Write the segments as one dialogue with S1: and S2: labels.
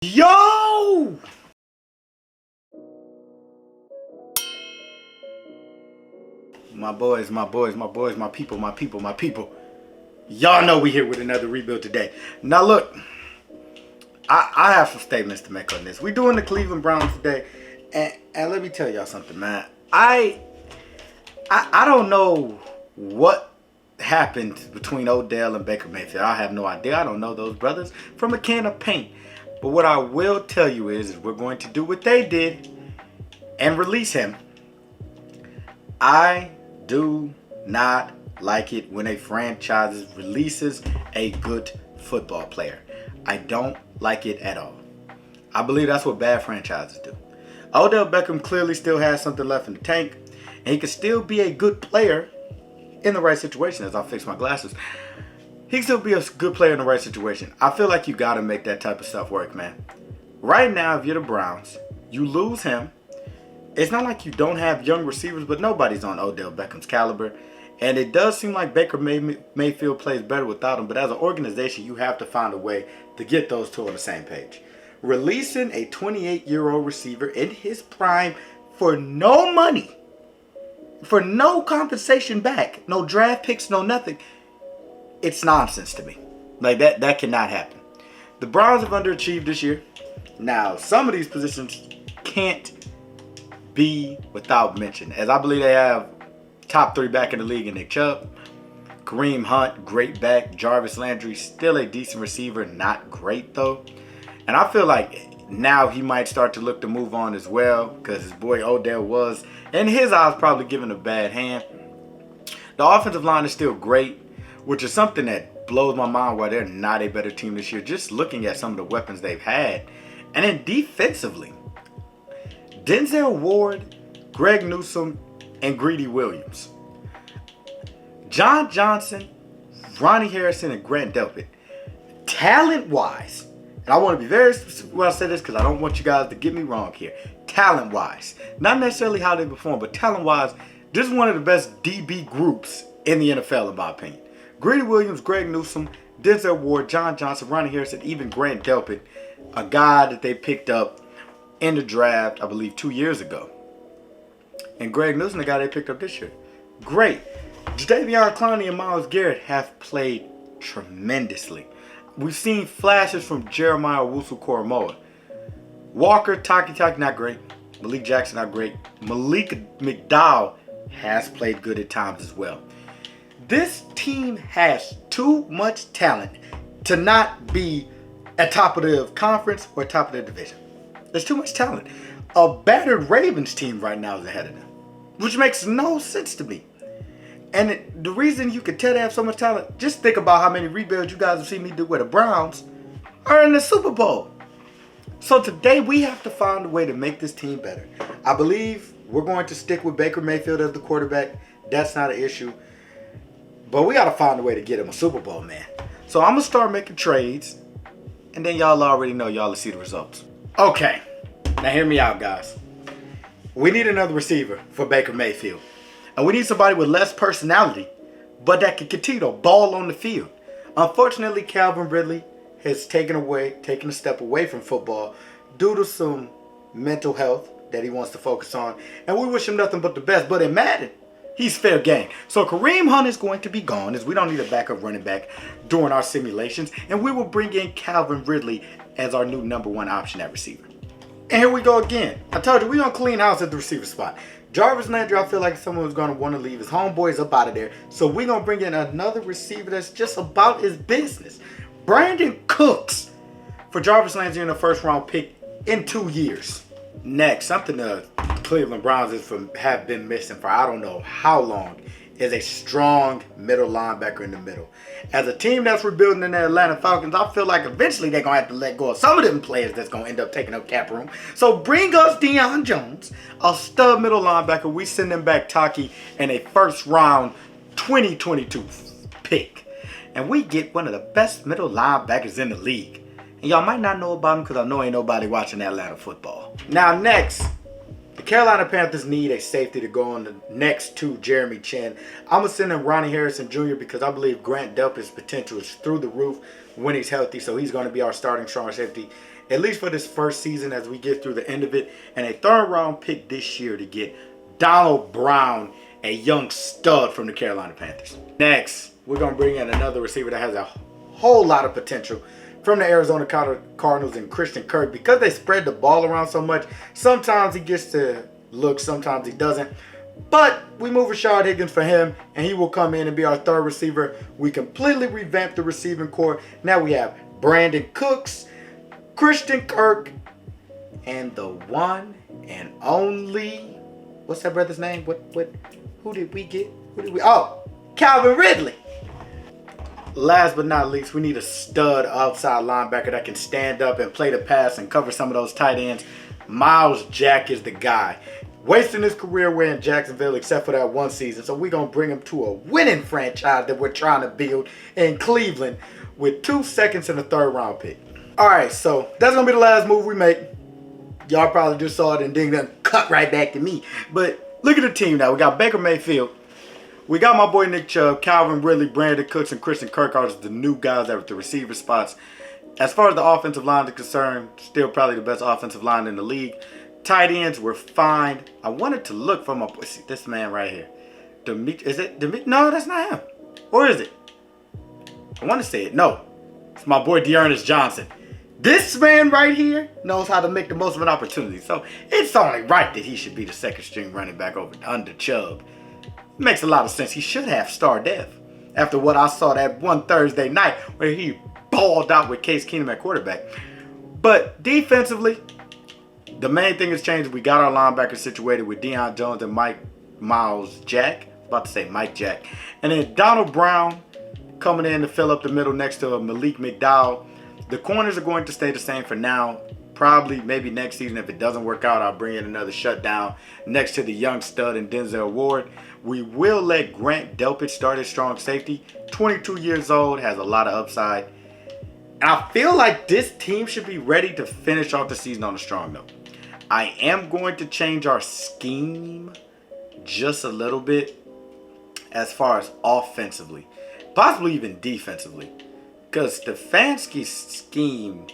S1: Yo! My boys, my people. Y'all know we here with another rebuild today. Now look, I have some statements to make on this. We doing the Cleveland Browns today, and let me tell y'all something, man. I don't know what happened between Odell and Baker Mayfield. I have no idea. I don't know those brothers from a can of paint. But what I will tell you is we're going to do what they did and release him. I do not like it when a franchise releases a good football player. I don't like it at all. I believe that's what bad franchises do. Odell Beckham clearly still has something left in the tank, and he can still be a good player in the right situation. As I fix my glasses, he can still be a good player in the right situation. I feel like you got to make that type of stuff work, man. Right now, if you're the Browns, you lose him. It's not like you don't have young receivers, but nobody's on Odell Beckham's caliber. And it does seem like Baker Mayfield plays better without him. But as an organization, you have to find a way to get those two on the same page. Releasing a 28-year-old receiver in his prime for no money, for no compensation back, no draft picks, no nothing. It's nonsense to me. Like that cannot happen. The Browns have underachieved this year. Now, some of these positions can't be without mention, as I believe they have top 3 back in the league in Nick Chubb, Kareem Hunt, great back, Jarvis Landry, still a decent receiver, not great though. And I feel like now he might start to look to move on as well, because his boy Odell was, in his eyes, probably given a bad hand. The offensive line is still great, which is something that blows my mind why they're not a better team this year, just looking at some of the weapons they've had. And then defensively, Denzel Ward, Greg Newsome, and Greedy Williams. John Johnson, Ronnie Harrison, and Grant Delpit. Talent-wise, and I want to be very specific when I say this because I don't want you guys to get me wrong here. Talent-wise, not necessarily how they perform, but talent-wise, this is one of the best DB groups in the NFL in my opinion. Greedy Williams, Greg Newsome, Denzel Ward, John Johnson, Ronnie Harrison, even Grant Delpit, a guy that they picked up in the draft, I believe, 2 years ago. And Greg Newsome, the guy they picked up this year. Great. Jadeveon Clowney and Myles Garrett have played tremendously. We've seen flashes from Jeremiah Owusu-Koramoah. Walker, Taki, not great. Malik Jackson, not great. Malik McDowell has played good at times as well. This team has too much talent to not be at top of the conference or top of the division. There's too much talent. A battered Ravens team right now is ahead of them, which makes no sense to me. And the reason you can tell they have so much talent, just think about how many rebuilds you guys have seen me do with the Browns are in the Super Bowl. So today we have to find a way to make this team better. I believe we're going to stick with Baker Mayfield as the quarterback. That's not an issue. But we got to find a way to get him a Super Bowl, man. So I'm going to start making trades. And then y'all already know, y'all will see the results. Okay. Now hear me out, guys. We need another receiver for Baker Mayfield. And we need somebody with less personality, but that can continue to ball on the field. Unfortunately, Calvin Ridley has taken a step away from football due to some mental health that he wants to focus on. And we wish him nothing but the best. But in Madden, he's fair game. So Kareem Hunt is going to be gone, as we don't need a backup running back during our simulations. And we will bring in Calvin Ridley as our new #1 option at receiver. And here we go again. I told you, we're going to clean house at the receiver spot. Jarvis Landry, I feel like someone who's going to want to leave. His homeboy's up out of there. So we're going to bring in another receiver that's just about his business. Brandon Cooks for Jarvis Landry in the first-round pick in 2 years. Next, something the Cleveland Browns have been missing for I don't know how long is a strong middle linebacker in the middle. As a team that's rebuilding in the Atlanta Falcons, I feel like eventually they're going to have to let go of some of them players that's going to end up taking up cap room. So bring us Deion Jones, a stud middle linebacker. We send them back Taki and a first-round 2022 pick. And we get one of the best middle linebackers in the league. And y'all might not know about him because I know ain't nobody watching Atlanta football. Now next, the Carolina Panthers need a safety to go on the next to Jeremy Chin. I'm going to send in Ronnie Harrison Jr. because I believe Grant Delpit's potential is through the roof when he's healthy. So he's going to be our starting strong safety. at least for this first season as we get through the end of it, and a third-round pick this year to get Donald Brown, a young stud from the Carolina Panthers. Next, we're going to bring in another receiver that has a whole lot of potential from the Arizona Cardinals and Christian Kirk. Because they spread the ball around so much, sometimes he gets to look, sometimes he doesn't. But we move Rashard Higgins for him, and he will come in and be our third receiver. We completely revamped the receiving core. Now we have Brandon Cooks, Christian Kirk, and the one and only, what's that brother's name? Who did we get? Oh, Calvin Ridley. Last but not least, we need a stud outside linebacker that can stand up and play the pass and cover some of those tight ends. Miles Jack is the guy. Wasting his career away in Jacksonville except for that one season. So we're going to bring him to a winning franchise that we're trying to build in Cleveland with 2 seconds and a third-round pick. All right, so that's going to be the last move we make. Y'all probably just saw it and then cut right back to me. But look at the team now. We got Baker Mayfield. We got my boy Nick Chubb, Calvin Ridley, Brandon Cooks, and Christian Kirk are the new guys that are at the receiver spots. As far as the offensive line is concerned, still probably the best offensive line in the league. Tight ends were fine. I wanted to look for my boy. See, this man right here. Is it Demet? No, that's not him. Or is it? I want to say it. No. It's my boy Dearness Johnson. This man right here knows how to make the most of an opportunity. So it's only right that he should be the second string running back under Chubb. Makes a lot of sense. He should have star depth. After what I saw that one Thursday night where he balled out with Case Keenum at quarterback. But defensively, the main thing has changed. We got our linebackers situated with Deion Jones and Miles Jack. I was about to say Mike Jack. And then Donald Brown coming in to fill up the middle next to Malik McDowell. The corners are going to stay the same for now. Probably maybe next season, if it doesn't work out, I'll bring in another shutdown next to the young stud and Denzel Ward. We will let Grant Delpit start at strong safety. 22 years old, has a lot of upside. And I feel like this team should be ready to finish off the season on a strong note. I am going to change our scheme just a little bit as far as offensively, possibly even defensively. Because Stefanski's scheme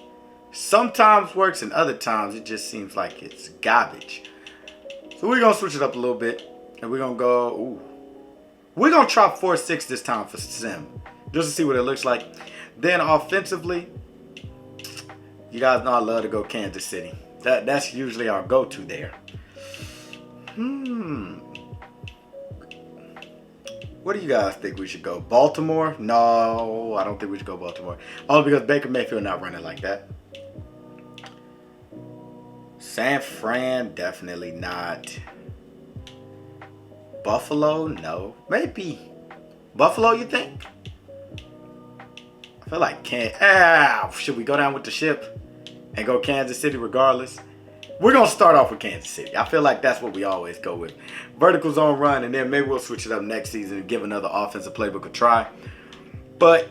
S1: sometimes works and other times it just seems like it's garbage. So we're going to switch it up a little bit. And we're going to go, we're going to try 4-6 this time for Sim. Just to see what it looks like. Then offensively, you guys know I love to go Kansas City. That's usually our go-to there. What do you guys think we should go? Baltimore? No, I don't think we should go Baltimore. Only because Baker Mayfield not running like that. San Fran? Definitely not. Buffalo? No. Maybe. Buffalo, you think? I feel like should we go down with the ship and go Kansas City regardless? We're going to start off with Kansas City. I feel like that's what we always go with. Vertical zone run, and then maybe we'll switch it up next season and give another offensive playbook a try. But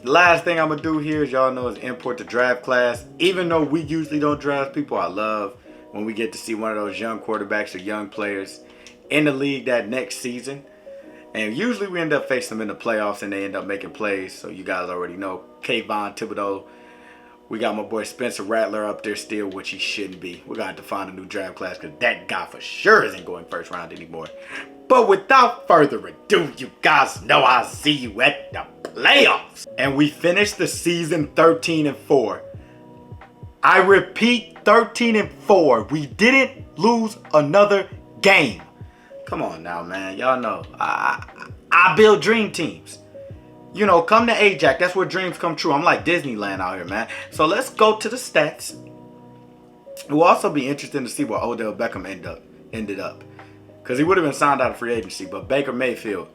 S1: the last thing I'm going to do here, as y'all know, is import the draft class. Even though we usually don't draft people, I love when we get to see one of those young quarterbacks or young players in the league that next season. And usually we end up facing them in the playoffs and they end up making plays. So you guys already know Kayvon Thibodeau. We got my boy Spencer Rattler up there still, which he shouldn't be. We're going to have to find a new draft class because that guy for sure isn't going first round anymore. But without further ado, you guys know I'll see you at the playoffs. And we finished the season 13-4. I repeat, 13-4. We didn't lose another game. Come on now, man. Y'all know I build dream teams. You know, come to Ajax. That's where dreams come true. I'm like Disneyland out here, man. So let's go to the stats. It will also be interesting to see where Odell Beckham ended up. Because he would have been signed out of free agency. But Baker Mayfield,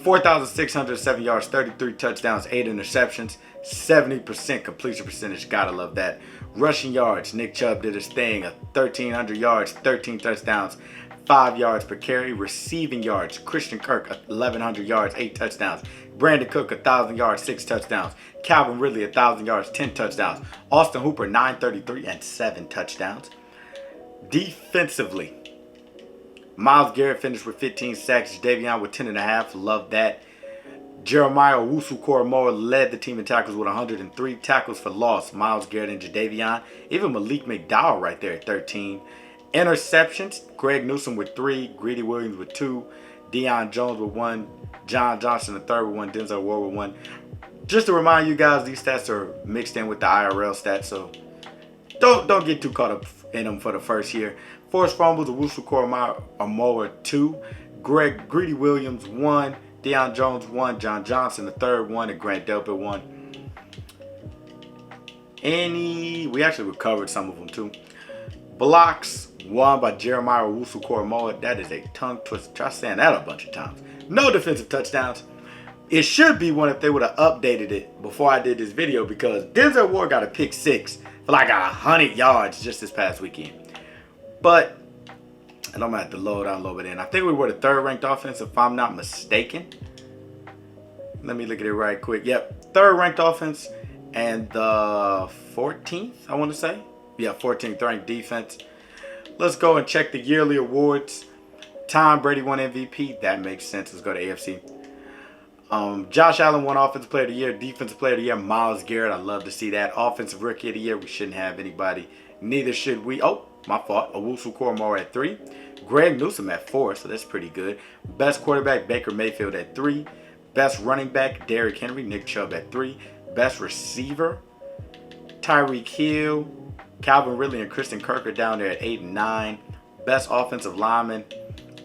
S1: 4,607 yards, 33 touchdowns, 8 interceptions, 70% completion percentage. Gotta love that. Rushing yards, Nick Chubb did his thing. 1,300 yards, 13 touchdowns, 5 yards per carry. Receiving yards, Christian Kirk, 1,100 yards, 8 touchdowns. Brandon Cook, 1,000 yards, 6 touchdowns. Calvin Ridley, 1,000 yards, 10 touchdowns. Austin Hooper, 933 and 7 touchdowns. Defensively, Myles Garrett finished with 15 sacks. Davion with 10.5. Love that. Jeremiah Owusu-Koramoah led the team in tackles with 103 tackles for loss. Myles Garrett and Jadeveon. Even Malik McDowell right there at 13. Interceptions, Greg Newsome with 3. Greedy Williams with 2. Deion Jones with 1. John Johnson III with 1. Denzel Ward with 1. Just to remind you guys, these stats are mixed in with the IRL stats, so don't get too caught up in them for the first year. Forced fumbles, Owusu-Koramoah 2. Greedy Williams 1. Deion Jones 1. John Johnson III 1. And Grant Delpit 1. We actually recovered some of them too. Blocks 1 by Jeremiah Owusu-Koramoah. That is a tongue twister. Try saying that a bunch of times. No defensive touchdowns. It should be one if they would have updated it before I did this video, because Denzel Ward got a pick 6 for like 100 yards just this past weekend. But, and I'm going to have to load down a little bit in. I think we were the 3rd ranked offense if I'm not mistaken. Let me look at it right quick. Yep, 3rd ranked offense and the 14th, I want to say. Yeah, 14th ranked defense. Let's go and check the yearly awards. Tom Brady won MVP. That makes sense. Let's go to AFC. Josh Allen won Offensive Player of the Year. Defensive Player of the Year, Myles Garrett. I love to see that. Offensive Rookie of the Year, we shouldn't have anybody. Neither should we. Oh, my fault. Owusu-Koramoah at 3. Greg Newsome at 4, so that's pretty good. Best quarterback, Baker Mayfield at 3. Best running back, Derrick Henry. Nick Chubb at 3. Best receiver, Tyreek Hill. Calvin Ridley and Christian Kirk are down there at 8 and 9. Best offensive lineman.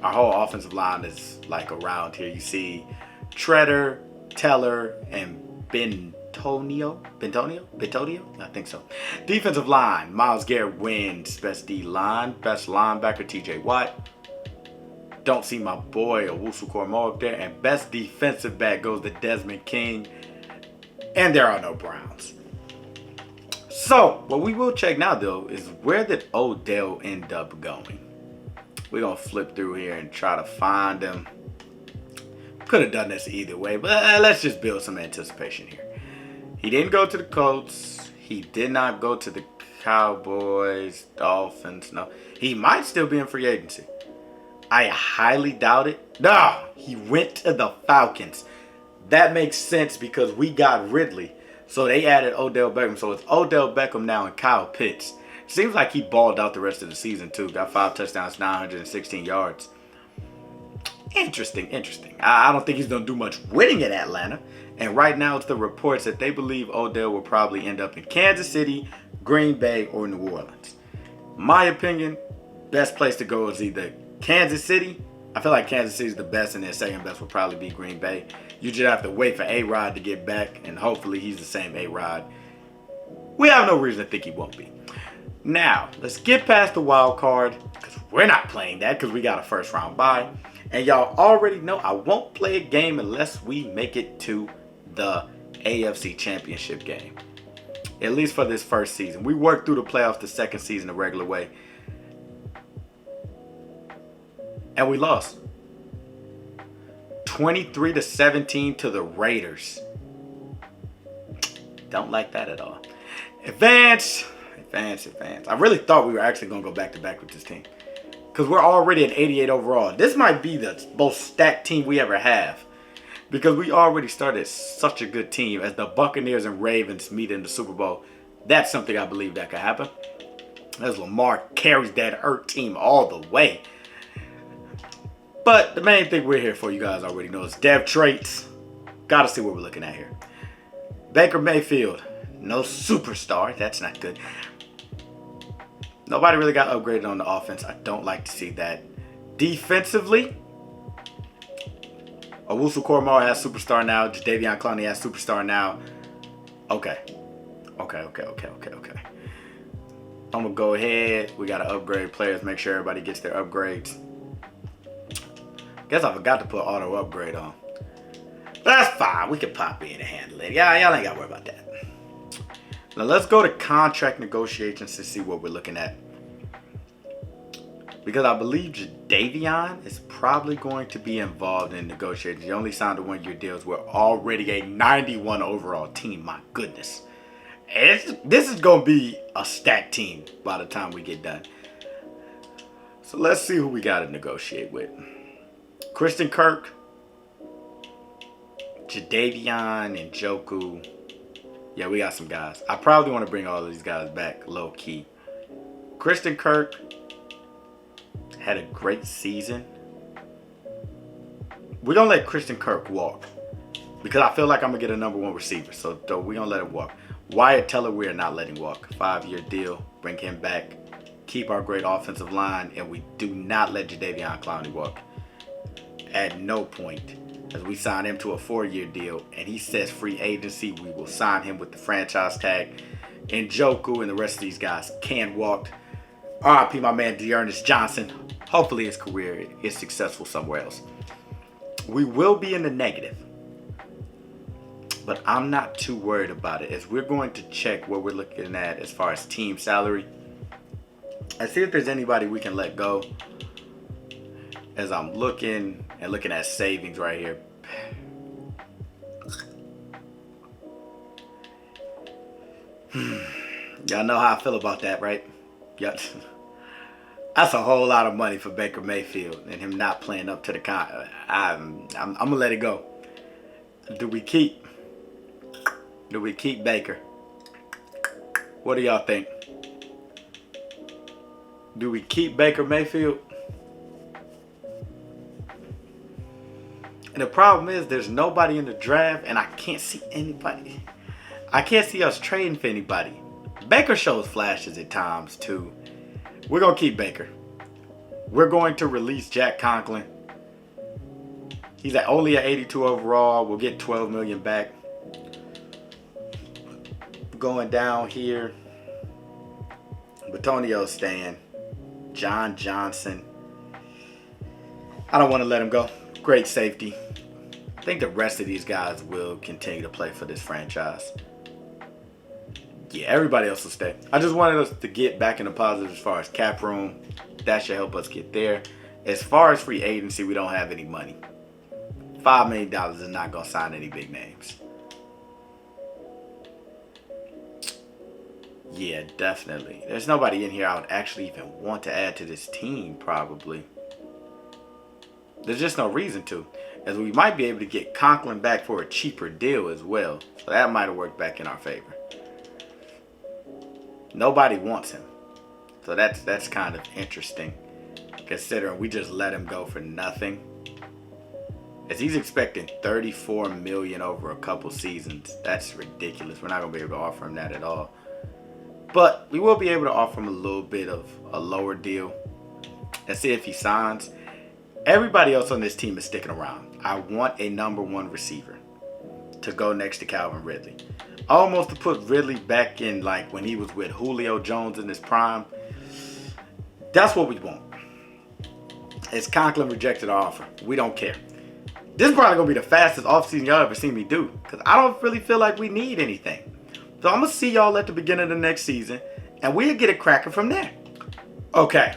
S1: Our whole offensive line is like around here. You see Treader, Teller, and Bentonio? I think so. Defensive line, Myles Garrett wins Best D-line. Best linebacker, TJ Watt. Don't see my boy Owusu-Koramoah up there. And best defensive back goes to Desmond King. And there are no Browns. So, what we will check now, though, is where did Odell end up going? We're going to flip through here and try to find him. Could have done this either way, but let's just build some anticipation here. He didn't go to the Colts. He did not go to the Cowboys, Dolphins. No, he might still be in free agency. I highly doubt it. No, he went to the Falcons. That makes sense because we got Ridley. So they added Odell Beckham. So it's Odell Beckham now and Kyle Pitts. Seems like he balled out the rest of the season too. Got 5 touchdowns, 916 yards. Interesting. I don't think he's going to do much winning at Atlanta. And right now it's the reports that they believe Odell will probably end up in Kansas City, Green Bay, or New Orleans. My opinion, best place to go is either Kansas City. I feel like Kansas City is the best, and then second best will probably be Green Bay. You just have to wait for A-Rod to get back, and hopefully he's the same A-Rod. We have no reason to think he won't be. Now, let's get past the wild card, because we're not playing that because we got a first round bye. And y'all already know I won't play a game unless we make it to the AFC Championship game. At least for this first season. We worked through the playoffs the second season the regular way. And we lost. 23-17 to the Raiders. Don't like that at all. Advance. I really thought we were actually going to go back-to-back with this team. Because we're already at 88 overall. This might be the most stacked team we ever have. Because we already started such a good team. As the Buccaneers and Ravens meet in the Super Bowl. That's something I believe that could happen. As Lamar carries that hurt team all the way. But the main thing we're here for, you guys already know, is dev traits. Gotta see what we're looking at here. Baker Mayfield. No superstar. That's not good. Nobody really got upgraded on the offense. I don't like to see that. Defensively, Owusu-Koramoah has superstar now. Jadeveon Clowney has superstar now. Okay. I'm going to go ahead. We got to upgrade players. Make sure everybody gets their upgrades. Guess I forgot to put auto upgrade on. But that's fine. We can pop in and handle it. Y'all ain't got to worry about that. Now let's go to contract negotiations to see what we're looking at. Because I believe Jadeveon is probably going to be involved in negotiations. He only signed a one-year deals. We're already a 91 overall team. My goodness. This is going to be a stacked team by the time we get done. So let's see who we got to negotiate with. Christian Kirk. Jadeveon, Njoku. Yeah, we got some guys. I probably want to bring all of these guys back low key. Christian Kirk had a great season. We're going to let Christian Kirk walk because I feel like I'm going to get a number one receiver. So we're going to let him walk. Wyatt Teller, we're not letting walk. 5-year deal. Bring him back. Keep our great offensive line. And we do not let Jadeveon Clowney walk. At no point. As we sign him to a 4-year deal. And he says free agency. We will sign him with the franchise tag. And Njoku and the rest of these guys can walk. RIP my man Dearness Johnson. Hopefully his career is successful somewhere else. We will be in the negative. But I'm not too worried about it, as we're going to check what we're looking at as far as team salary and see if there's anybody we can let go. As I'm looking at savings right here. Y'all know how I feel about that, right? Yep. That's a whole lot of money for Baker Mayfield and him not playing up to the I'm gonna let it go. Do we keep Baker? What do y'all think? Do we keep Baker Mayfield? And the problem is there's nobody in the draft and I can't see anybody. I can't see us trading for anybody. Baker shows flashes at times too. We're going to keep Baker. We're going to release Jack Conklin. He's only at 82 overall. We'll get $12 million back. Going down here. Batonio Stan. John Johnson. I don't want to let him go. Great safety. I think the rest of these guys will continue to play for this franchise. Yeah, everybody else will stay. I just wanted us to get back in the positive as far as cap room. That should help us get there. As far as free agency, we don't have any money. $5 million is not going to sign any big names. Yeah, definitely. There's nobody in here I would actually even want to add to this team, probably. There's just no reason to. As we might be able to get Conklin back for a cheaper deal as well. So that might have worked back in our favor. Nobody wants him. So that's kind of interesting. Considering we just let him go for nothing. As he's expecting $34 million over a couple seasons. That's ridiculous. We're not going to be able to offer him that at all. But we will be able to offer him a little bit of a lower deal. And see if he signs. Everybody else on this team is sticking around. I want a number one receiver to go next to Calvin Ridley. Almost to put Ridley back in like when he was with Julio Jones in his prime. That's what we want. As Conklin rejected our offer. We don't care. This is probably going to be the fastest offseason y'all ever seen me do. Because I don't really feel like we need anything. So I'm going to see y'all at the beginning of the next season. And we'll get it cracking from there. Okay.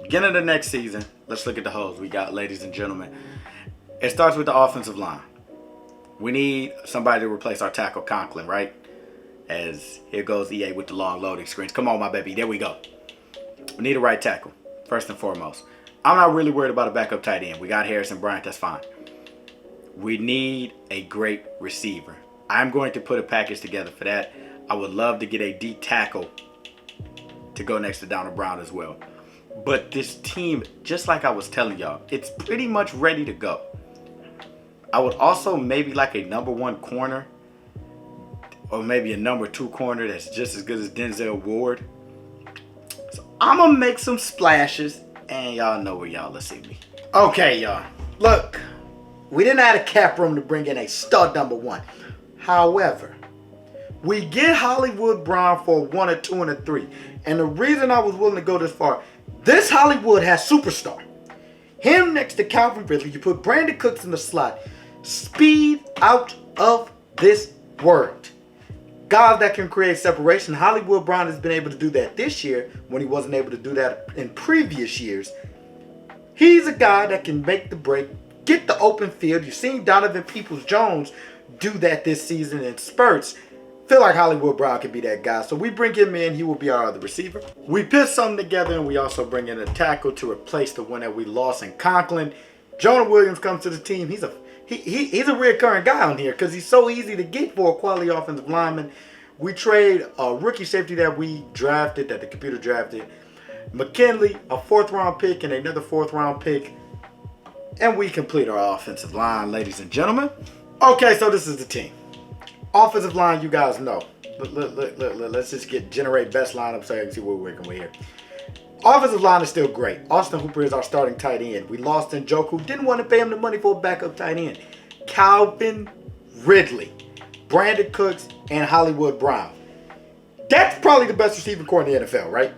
S1: Beginning of the next season. Let's look at the holes we got, ladies and gentlemen. It starts with the offensive line. We need somebody to replace our tackle Conklin, right? As here goes EA with the long loading screens. Come on, my baby. There we go. We need a right tackle, first and foremost. I'm not really worried about a backup tight end. We got Harrison Bryant. That's fine. We need a great receiver. I'm going to put a package together for that. I would love to get a D tackle to go next to Donald Brown as well. But this team, just like I was telling y'all, it's pretty much ready to go. I would also maybe like a number one corner or maybe a number two corner that's just as good as Denzel Ward. So I'm going to make some splashes and y'all know where y'all will see me. Okay, y'all. Look, we didn't have a cap room to bring in a stud number one. However, we get Hollywood Brown for a 1, a 2, and a 3. And the reason I was willing to go this far, this Hollywood has superstar. Him next to Calvin Ridley. You put Brandon Cooks in the slot. Speed out of this world. Guys that can create separation. Hollywood Brown has been able to do that this year when he wasn't able to do that in previous years. He's a guy that can make the break, get the open field. You've seen Donovan Peoples-Jones do that this season in spurts. Feel like Hollywood Brown could be that guy. So we bring him in. He will be our other receiver. We put something together and we also bring in a tackle to replace the one that we lost in Conklin. Jonah Williams comes to the team. He's he's a recurring guy on here because he's so easy to get for a quality offensive lineman. We trade a rookie safety that we drafted, that the computer drafted, McKinley, a 4th-round pick, and another 4th-round pick. And we complete our offensive line, ladies and gentlemen. Okay, so this is the team. Offensive line, you guys know. Let's just generate best lineup so I can see what we're working with here. Offensive line is still great. Austin Hooper is our starting tight end. We lost Njoku. Didn't want to pay him the money for a backup tight end. Calvin Ridley, Brandon Cooks, and Hollywood Brown. That's probably the best receiving core in the NFL, right?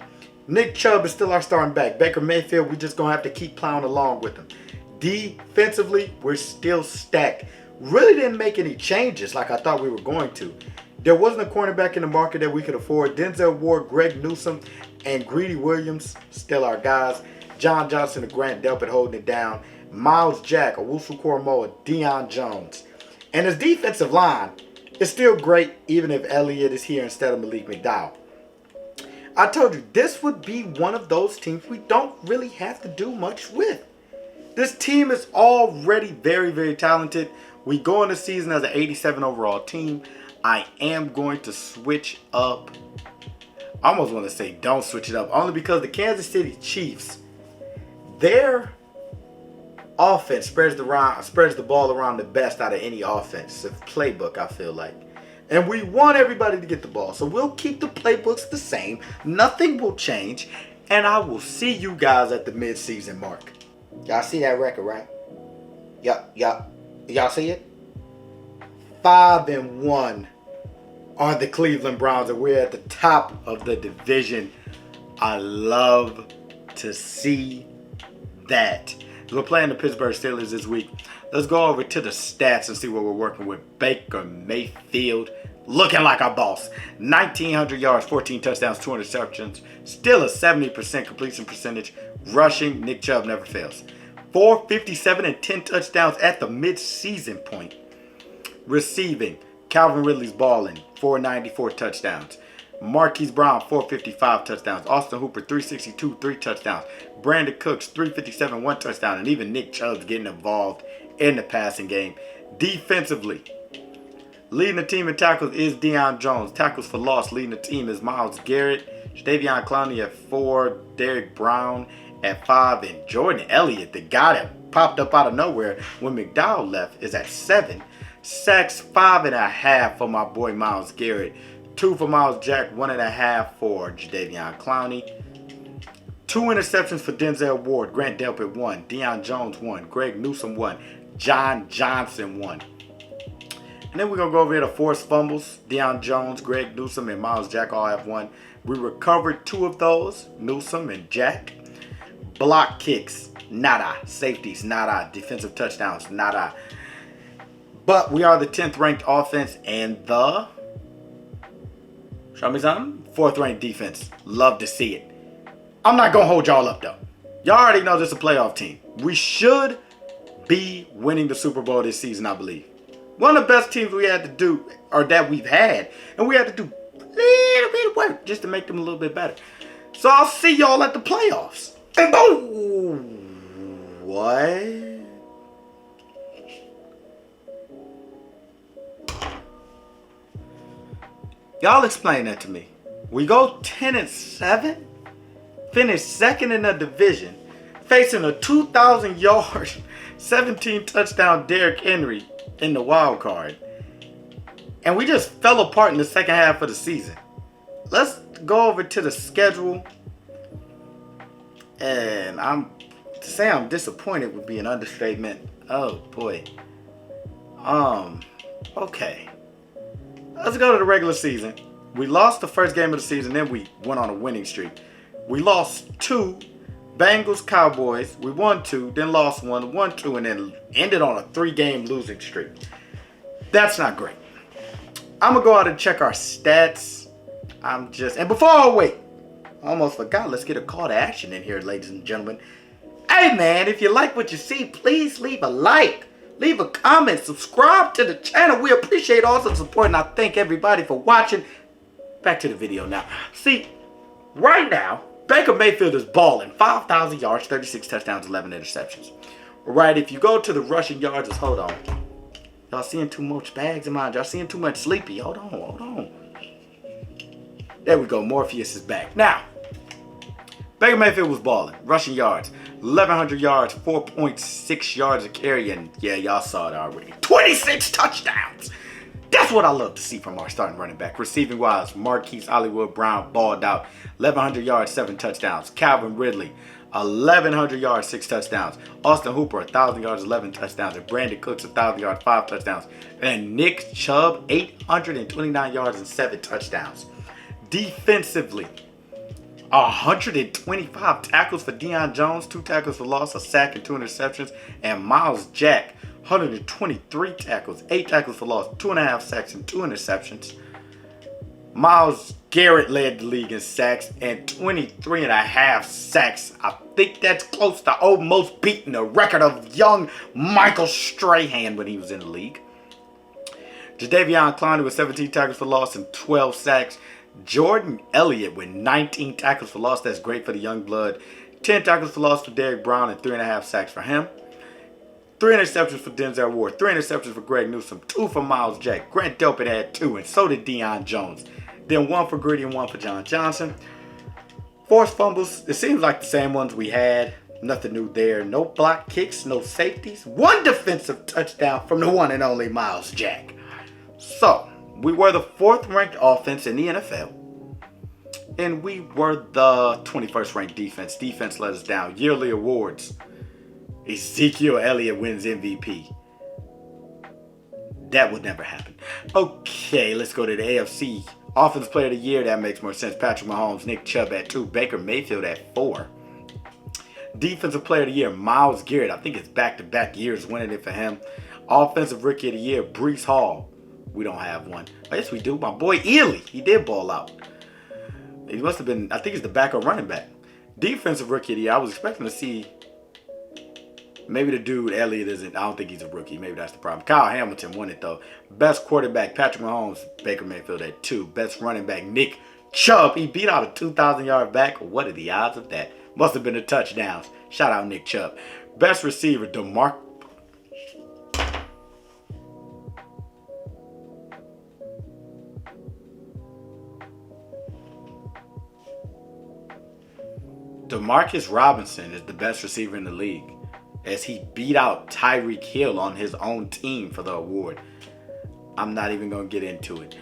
S1: Nick Chubb is still our starting back. Baker Mayfield, we're just going to have to keep plowing along with him. Defensively, we're still stacked. Really didn't make any changes like I thought we were going to. There wasn't a cornerback in the market that we could afford. Denzel Ward, Greg Newsome, and Greedy Williams, still our guys. John Johnson and Grant Delpit holding it down. Miles Jack, Owusu Koromoa, Deion Jones. And his defensive line is still great even if Elliott is here instead of Malik McDowell. I told you, this would be one of those teams we don't really have to do much with. This team is already very, very talented. We go into the season as an 87 overall team. I am going to switch up. I almost want to say don't switch it up. Only because the Kansas City Chiefs, their offense spreads the ball around the best out of any offensive playbook, I feel like. And we want everybody to get the ball. So we'll keep the playbooks the same. Nothing will change. And I will see you guys at the midseason mark. Y'all see that record, right? Y'all see it? 5-1 are the Cleveland Browns, and we're at the top of the division. I love to see that. We're playing the Pittsburgh Steelers this week. Let's go over to the stats and see what we're working with. Baker Mayfield, looking like our boss. 1,900 yards, 14 touchdowns, 2 interceptions. Still a 70% completion percentage. Rushing, Nick Chubb never fails. 457 and 10 touchdowns at the mid-season point. Receiving, Calvin Ridley's balling, 494 touchdowns. Marquise Brown, 455 touchdowns. Austin Hooper, 362, 3 touchdowns. Brandon Cooks, 357, 1 touchdown. And even Nick Chubb's getting involved in the passing game. Defensively, leading the team in tackles is Deion Jones. Tackles for loss, leading the team is Myles Garrett. Jadeveon Clowney at 4. Derrick Brown at 5. And Jordan Elliott, the guy that popped up out of nowhere when McDowell left, is at 7. Sacks, 5.5 for my boy Myles Garrett. 2 for Miles Jack, 1.5 for Jadeveon Clowney. 2 interceptions for Denzel Ward. Grant Delpit 1. Deion Jones 1. Greg Newsome 1. John Johnson 1. And then we're going to go over here to forced fumbles. Deion Jones, Greg Newsome, and Miles Jack all have 1. We recovered 2 of those, Newsome and Jack. Block kicks, nada. Safeties, nada. Defensive touchdowns, nada. But we are the 10th ranked offense and the, show me something, 4th ranked defense. Love to see it. I'm not going to hold y'all up though. Y'all already know this is a playoff team. We should be winning the Super Bowl this season, I believe. One of the best teams we had to do, or that we've had, and we had to do a little bit of work just to make them a little bit better. So I'll see y'all at the playoffs. And boom! What? Y'all explain that to me. We go 10-7, finish 2nd in the division, facing a 2,000 yard, 17 touchdown Derrick Henry in the wild card. And we just fell apart in the second half of the season. Let's go over to the schedule. And to say I'm disappointed would be an understatement. Oh boy. Okay. Let's go to the regular season. We lost the first game of the season, then we went on a winning streak. We lost 2, Bengals, Cowboys. We won 2, then lost 1, won 2, and then ended on a 3-game losing streak. That's not great. I'm going to go out and check our stats. And before I wait, I almost forgot. Let's get a call to action in here, ladies and gentlemen. Hey, man, if you like what you see, please leave a like. Leave a comment. Subscribe to the channel. We appreciate all the support, and I thank everybody for watching. Back to the video now. See, right now, Baker Mayfield is balling. 5,000 yards, 36 touchdowns, 11 interceptions. Right, if you go to the rushing yards, hold on. Y'all seeing too much bags in mind. Y'all seeing too much sleepy. Hold on, hold on. There we go. Morpheus is back. Now, Baker Mayfield was balling. Rushing yards. 1,100 yards, 4.6 yards a carry. And yeah, y'all saw it already. 26 touchdowns. That's what I love to see from our starting running back. Receiving wise, Marquise Hollywood Brown balled out. 1,100 yards, 7 touchdowns. Calvin Ridley, 1,100 yards, 6 touchdowns. Austin Hooper, 1,000 yards, 11 touchdowns. And Brandon Cooks, 1,000 yards, 5 touchdowns. And Nick Chubb, 829 yards and 7 touchdowns. Defensively, 125 tackles for Deion Jones, 2 tackles for loss, a sack and 2 interceptions. And Miles Jack, 123 tackles, 8 tackles for loss, 2.5 sacks and 2 interceptions. Myles Garrett led the league in sacks and 23.5 sacks. I think that's close to almost beating the record of young Michael Strahan when he was in the league. Jadeveon Clowney with 17 tackles for loss and 12 sacks. Jordan Elliott with 19 tackles for loss. That's great for the young blood. 10 tackles for loss for Derrick Brown and 3.5 sacks for him. 3 interceptions for Denzel Ward. 3 interceptions for Greg Newsome. 2 for Miles Jack. Grant Delpit had 2, and so did Deion Jones. Then 1 for Gritty and 1 for John Johnson. Forced fumbles. It seems like the same ones we had. Nothing new there. No block kicks. No safeties. 1 defensive touchdown from the one and only Miles Jack. So, we were the 4th ranked offense in the NFL. And we were the 21st ranked defense. Defense let us down. Yearly awards. Ezekiel Elliott wins MVP. That would never happen. Okay, let's go to the AFC. Offensive Player of the Year, that makes more sense. Patrick Mahomes, Nick Chubb at 2. Baker Mayfield at 4. Defensive Player of the Year, Myles Garrett. I think it's back-to-back years winning it for him. Offensive Rookie of the Year, Breece Hall. We don't have one. Oh, yes, we do. My boy Ely. He did ball out. He must have been, I think he's the backup running back. Defensive Rookie of the Year, I was expecting to see maybe the dude Elliott isn't. I don't think he's a rookie. Maybe that's the problem. Kyle Hamilton won it, though. Best quarterback, Patrick Mahomes, Baker Mayfield at 2. Best running back, Nick Chubb. He beat out a 2,000-yard back. What are the odds of that? Must have been the touchdowns. Shout out Nick Chubb. Best receiver, Demarcus Robinson is the best receiver in the league, as he beat out Tyreek Hill on his own team for the award. I'm not even going to get into it.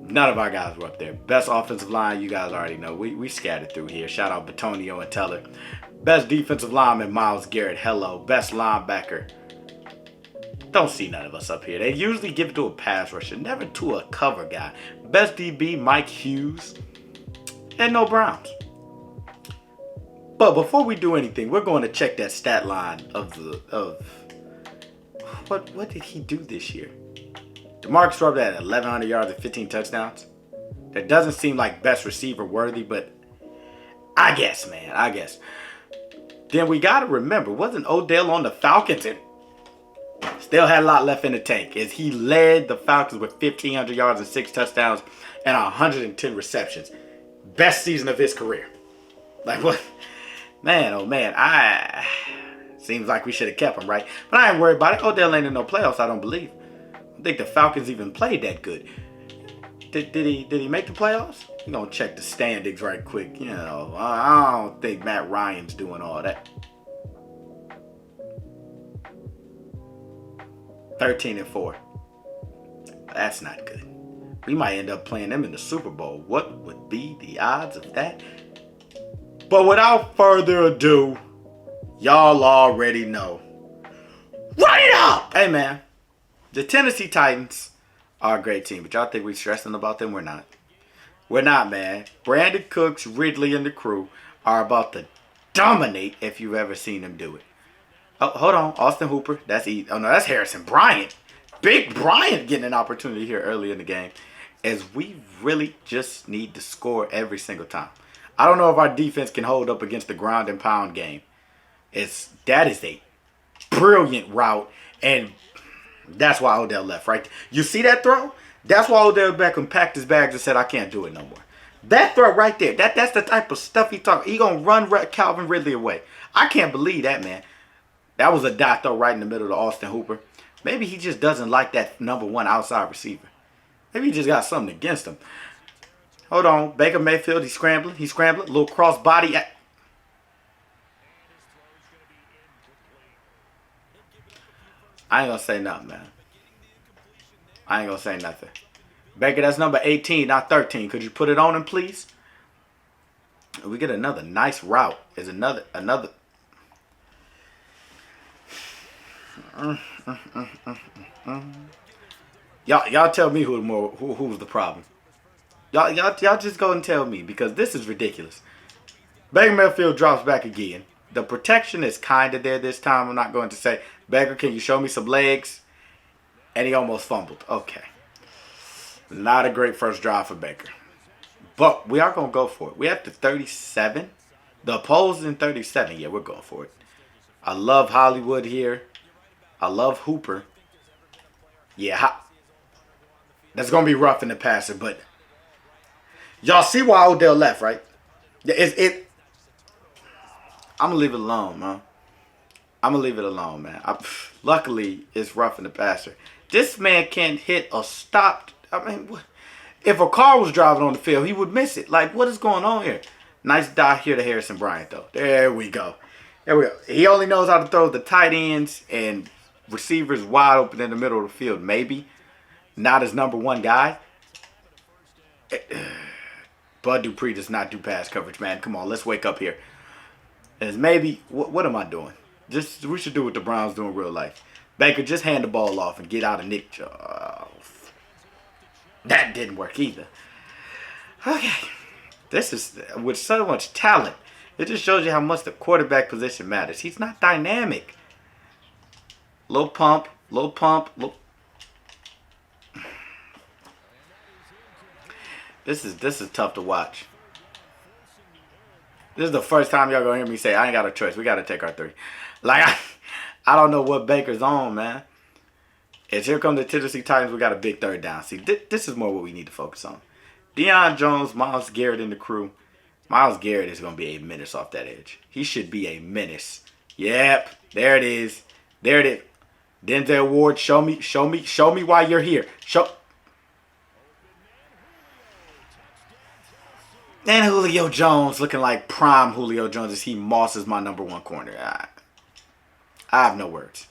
S1: None of our guys were up there. Best offensive line, you guys already know. We scattered through here. Shout out Batonio and Teller. Best defensive lineman, Myles Garrett. Hello. Best linebacker. Don't see none of us up here. They usually give it to a pass rusher, never to a cover guy. Best DB, Mike Hughes. And no Browns. But before we do anything, we're going to check that stat line of what did he do this year? DeMarcus Robinson had 1,100 yards and 15 touchdowns. That doesn't seem like best receiver worthy, but I guess, man, I guess. Then we got to remember, wasn't Odell on the Falcons and still had a lot left in the tank, as he led the Falcons with 1,500 yards and 6 touchdowns and 110 receptions. Best season of his career. Like what? Man, oh man, seems like we should have kept him, right? But I ain't worried about it. Odell ain't in no playoffs, I don't believe. I don't think the Falcons even played that good. Did he make the playoffs? We're gonna check the standings right quick. You know, I don't think Matt Ryan's doing all that. 13-4. That's not good. We might end up playing them in the Super Bowl. What would be the odds of that? But without further ado, y'all already know. Run it up! Hey, man. The Tennessee Titans are a great team, but y'all think we're stressing about them? We're not. We're not, man. Brandon Cooks, Ridley, and the crew are about to dominate if you've ever seen them do it. Oh, hold on. Austin Hooper. That's Harrison Bryant. Big Bryant getting an opportunity here early in the game, as we really just need to score every single time. I don't know if our defense can hold up against the ground and pound game. That is a brilliant route, and that's why Odell left, right? You see that throw? That's why Odell Beckham packed his bags and said, I can't do it no more. That throw right there, that's the type of stuff he talking. He going to run Calvin Ridley away. I can't believe that, man. That was a dot throw right in the middle of Austin Hooper. Maybe he just doesn't like that #1 outside receiver. Maybe he just got something against him. Hold on. Baker Mayfield, he's scrambling. He's scrambling. Little cross body. I ain't gonna say nothing, man. I ain't gonna say nothing. Baker, that's number 18, not 13. Could you put it on him, please? We get another nice route. Is another. Y'all tell me who's the problem. Y'all just go and tell me, because this is ridiculous. Baker Mayfield drops back again. The protection is kind of there this time. I'm not going to say, Baker, can you show me some legs? And he almost fumbled. Okay. Not a great first drive for Baker. But we are going to go for it. We have the 37. The opposing 37. Yeah, we're going for it. I love Hollywood here. I love Hooper. Yeah. That's going to be rough in the passer, but y'all see why Odell left, right? I'm going to leave it alone, man. I'm going to leave it alone, man. Luckily, it's rough in the passer. This man can't hit a stop. I mean, if a car was driving on the field, he would miss it. Like, what is going on here? Nice dot here to Harrison Bryant, though. There we go. There we go. He only knows how to throw the tight ends and receivers wide open in the middle of the field. Maybe. Not his #1 guy. Bud Dupree does not do pass coverage, man. Come on, let's wake up here. As maybe, what am I doing? We should do what the Browns do in real life. Baker, just hand the ball off and get out of Nick. That didn't work either. Okay. This is, with so much talent, it just shows you how much the quarterback position matters. He's not dynamic. Low pump. This is tough to watch. This is the first time y'all gonna hear me say, I ain't got a choice. We gotta take our 3. Like, I don't know what Baker's on, man. As here come the Tennessee Titans, we got a big 3rd down. See, this is more what we need to focus on. Deion Jones, Myles Garrett in the crew. Myles Garrett is gonna be a menace off that edge. He should be a menace. Yep, there it is. There it is. Denzel Ward, show me why you're here. And Julio Jones looking like prime Julio Jones as he mosses my #1 corner. I have no words.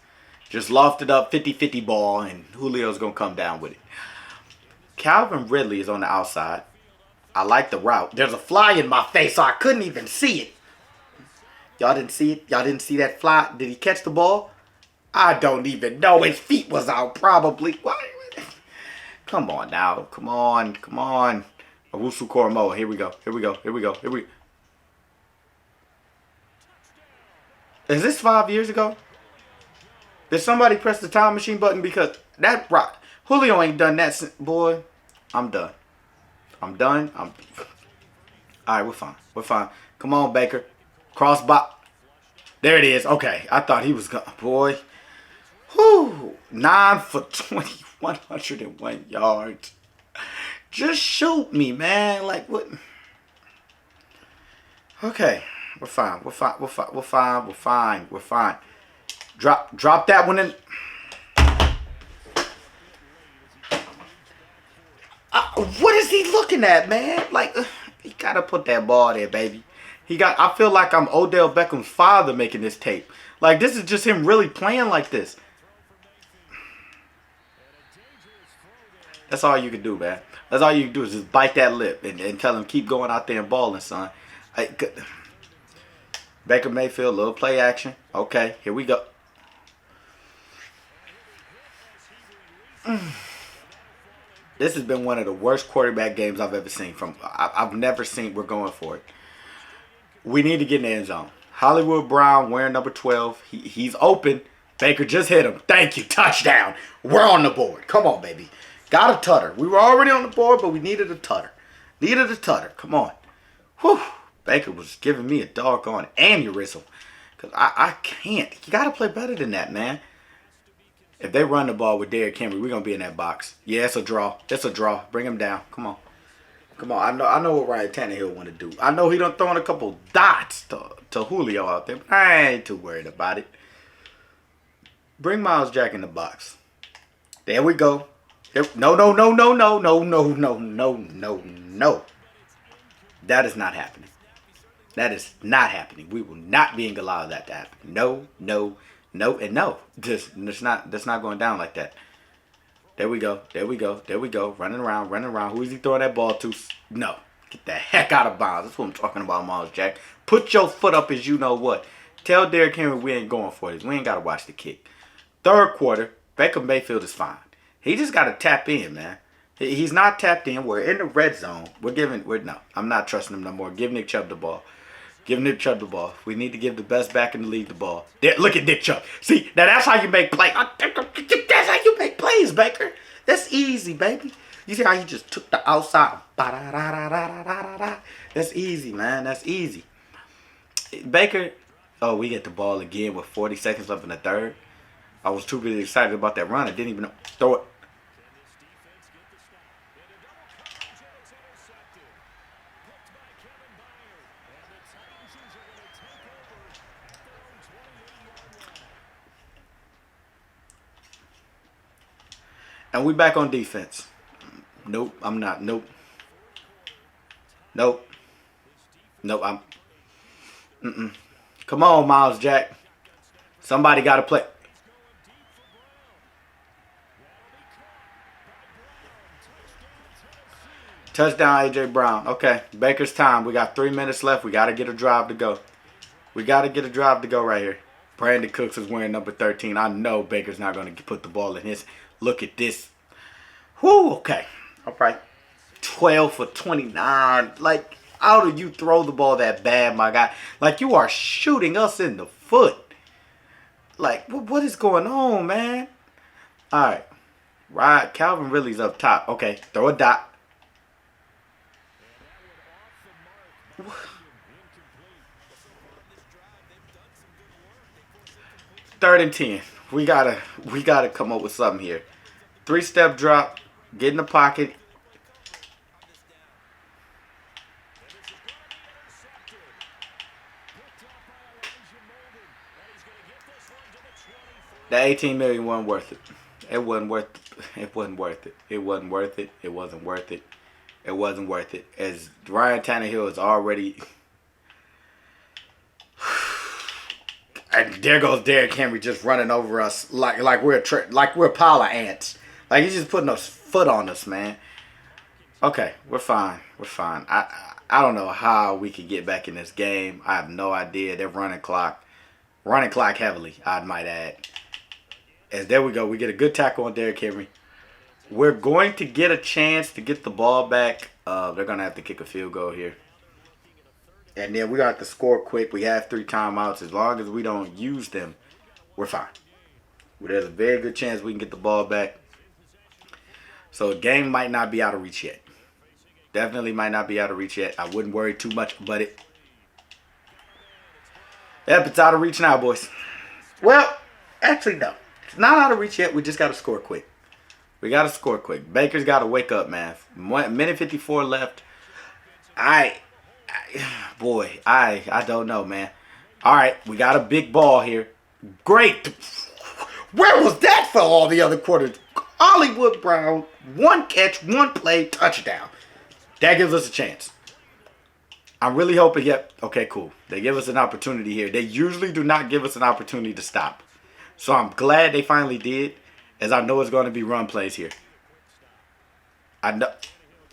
S1: Just lofted up 50-50 ball and Julio's going to come down with it. Calvin Ridley is on the outside. I like the route. There's a fly in my face, so I couldn't even see it. Y'all didn't see it? Y'all didn't see that fly? Did he catch the ball? I don't even know. His feet was out probably. Why? Come on now. Come on. Owusu Koromoa. Here we go. Is this 5 years ago? Did somebody press the time machine button? Because that rock. Julio ain't done that since. Boy, I'm done. Alright, we're fine. Come on, Baker. Cross by. There it is. Okay. I thought he was gone. Boy. Whew. 9 for 20. 101 yards. Just shoot me, man. Like, what? Okay. We're fine. Drop that one in. What is he looking at, man? Like, he gotta put that ball there, baby. I feel like I'm Odell Beckham's father making this tape. Like, this is just him really playing like this. That's all you can do, man. That's all you can do is just bite that lip and tell him keep going out there and balling, son. Baker Mayfield, little play action. Okay, here we go. This has been one of the worst quarterback games I've ever seen. I've never seen. We're going for it. We need to get in the end zone. Hollywood Brown wearing number 12. He's open. Baker just hit him. Thank you. Touchdown. We're on the board. Come on, baby. Got a tutter. We were already on the board, but we needed a tutter. Come on. Whew. Baker was giving me a doggone aneurysm. Because I can't. You got to play better than that, man. If they run the ball with Derrick Henry, we're going to be in that box. Yeah, it's a draw. Bring him down. Come on. I know what Ryan Tannehill want to do. I know he done throwing a couple dots to Julio out there, but I ain't too worried about it. Bring Miles Jack in the box. There we go. No, no, no, no, no, no, no, no, no, no, no. That is not happening. That is not happening. We will not be allowed that to happen. No, no, no, and no. That's not going down like that. There we go. There we go. There we go. Running around, running around. Who is he throwing that ball to? No. Get the heck out of bounds. That's what I'm talking about, Miles Jack. Put your foot up as you know what. Tell Derrick Henry we ain't going for this. We ain't got to watch the kick. Third quarter, Baker Mayfield is fine. He just got to tap in, man. He's not tapped in. We're in the red zone. No, I'm not trusting him no more. Give Nick Chubb the ball. Give Nick Chubb the ball. We need to give the best back in the league the ball. There, look at Nick Chubb. See, now that's how you make plays. That's how you make plays, Baker. That's easy, baby. You see how he just took the outside. That's easy, man. That's easy. Baker, oh, we get the ball again with 40 seconds left in the third. I was too really excited about that run. I didn't even throw it. And we back on defense. Nope, I'm not. Nope. Nope. Nope, Come on, Miles Jack. Somebody got to play. Touchdown, A.J. Brown. Okay, Baker's time. We got 3 minutes left. We got to get a drive to go. We got to get a drive to go right here. Brandon Cooks is wearing number 13. I know Baker's not going to put the ball in his. Look at this. Whoo, okay. All right. 12 for 29. Like, how do you throw the ball that bad, my guy? Like, you are shooting us in the foot. Like, what is going on, man? All right. Right. Calvin Ridley's up top. Okay. Throw a dot. Third and 10. We gotta come up with something here. 3-step drop. Get in the pocket. The 18 million wasn't worth it. It wasn't worth it. It wasn't worth it. It wasn't worth it. It wasn't worth it. It wasn't worth it. As Ryan Tannehill is already. And there goes Derrick Henry just running over us like we're a pile of ants. Like he's just putting a foot on us, man. Okay, we're fine. We're fine. I don't know how we could get back in this game. I have no idea. They're running clock heavily, I might add. As there we go. We get a good tackle on Derrick Henry. We're going to get a chance to get the ball back. They're going to have to kick a field goal here. And then we got to score quick. We have 3 timeouts. As long as we don't use them, we're fine. There's a very good chance we can get the ball back. So the game might not be out of reach yet. Definitely might not be out of reach yet. I wouldn't worry too much about it. Yep, it's out of reach now, boys. Well, actually, no. It's not out of reach yet. We just got to score quick. We got to score quick. Baker's got to wake up, man. 1:54 left. I don't know, man. All right, we got a big ball here. Great. Where was that for all the other quarters? Hollywood Brown, 1 catch, 1 play, touchdown. That gives us a chance. I'm really hoping, yep, okay, cool. They give us an opportunity here. They usually do not give us an opportunity to stop. So I'm glad they finally did, as I know it's going to be run plays here. I know.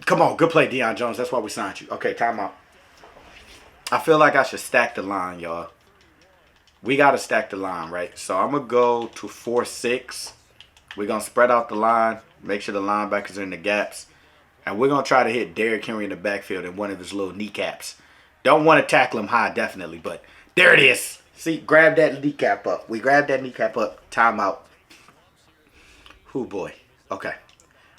S1: Come on, good play, Deion Jones. That's why we signed you. Okay, timeout. I feel like I should stack the line, y'all. We got to stack the line, right? So I'm going to go to 4-6. We're going to spread out the line, make sure the linebackers are in the gaps. And we're going to try to hit Derrick Henry in the backfield in one of his little kneecaps. Don't want to tackle him high, definitely, but there it is. See, grab that kneecap up. We grabbed that kneecap up. Timeout. Oh, boy. Okay.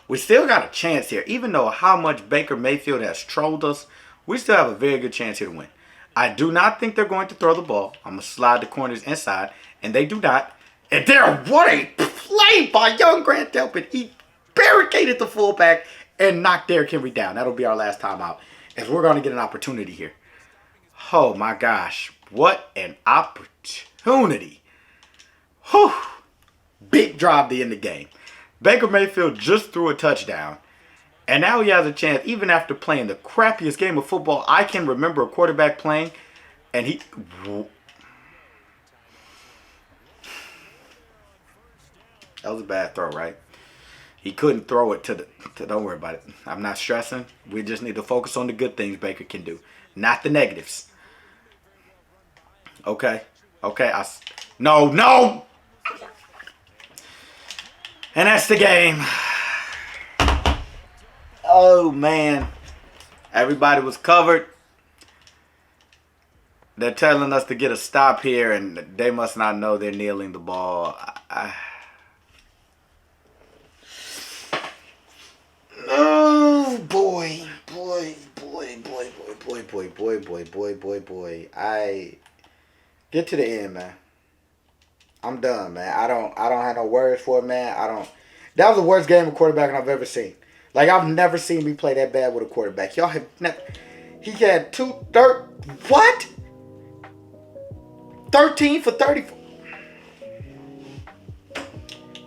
S1: We still got a chance here. Even though how much Baker Mayfield has trolled us, we still have a very good chance here to win. I do not think they're going to throw the ball. I'm going to slide the corners inside, and they do not. And there, what a play by young Grant Delpit. He barricaded the fullback and knocked Derrick Henry down. That'll be our last timeout, as we're going to get an opportunity here. Oh, my gosh. What an opportunity. Whew. Big drive to end the game. Baker Mayfield just threw a touchdown. And now he has a chance, even after playing the crappiest game of football I can remember a quarterback playing. And he... That was a bad throw, right? He couldn't throw it to don't worry about it. I'm not stressing. We just need to focus on the good things Baker can do, not the negatives. Okay. No. And that's the game. Oh, man. Everybody was covered. They're telling us to get a stop here, and they must not know they're kneeling the ball. Oh, boy. I get to the end, man. I'm done, man. I don't have no words for it, man. That was the worst game of quarterbacking I've ever seen. Like, I've never seen me play that bad with a quarterback. Y'all have never. He had 13 for 30.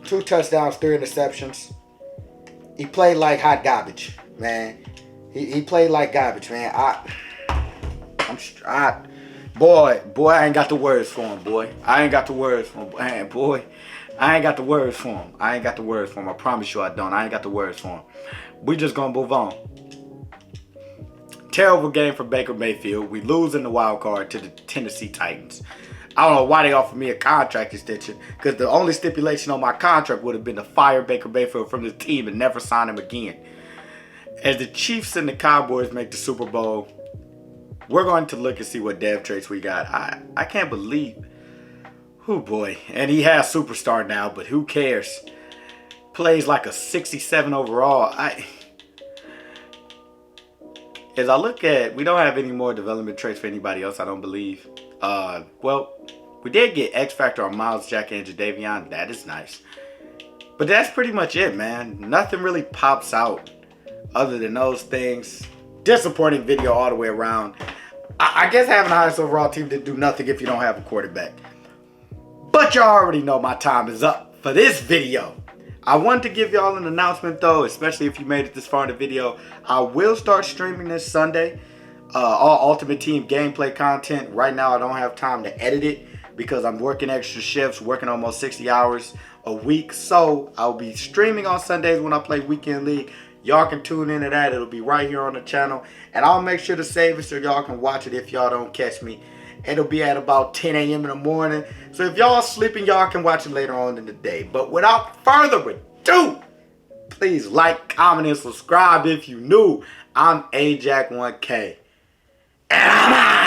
S1: 2 touchdowns, 3 interceptions. He played like hot garbage, man. He played like garbage, man. Boy, I ain't got the words for him, boy. I ain't got the words for him. Man, boy, I ain't got the words for him. I promise you I don't. I ain't got the words for him. We just gonna move on. Terrible game for Baker Mayfield. We lose in the wild card to the Tennessee Titans. I don't know why they offered me a contract extension, because the only stipulation on my contract would have been to fire Baker Mayfield from the team and never sign him again. As the Chiefs and the Cowboys make the Super Bowl, we're going to look and see what dev traits we got. I can't believe. Oh boy. And he has superstar now, but who cares? Plays like a 67 overall. As I look at, we don't have any more development traits for anybody else, I don't believe. Well, we did get X Factor on Miles Jack and Jadavion. That is nice. But that's pretty much it, man. Nothing really pops out other than those things. Disappointing video all the way around. I guess having the highest overall team didn't do nothing if you don't have a quarterback. But y'all already know my time is up for this video. I wanted to give y'all an announcement though, especially if you made it this far in the video. I will start streaming this Sunday. All Ultimate Team gameplay content. Right now I don't have time to edit it because I'm working extra shifts, working almost 60 hours a week. So I'll be streaming on Sundays when I play Weekend League. Y'all can tune into that. It'll be right here on the channel. And I'll make sure to save it so y'all can watch it if y'all don't catch me. It'll be at about 10 a.m. in the morning. So if y'all sleeping, y'all can watch it later on in the day. But without further ado, please like, comment, and subscribe if you new. I'm Ajax1K. And I'm out.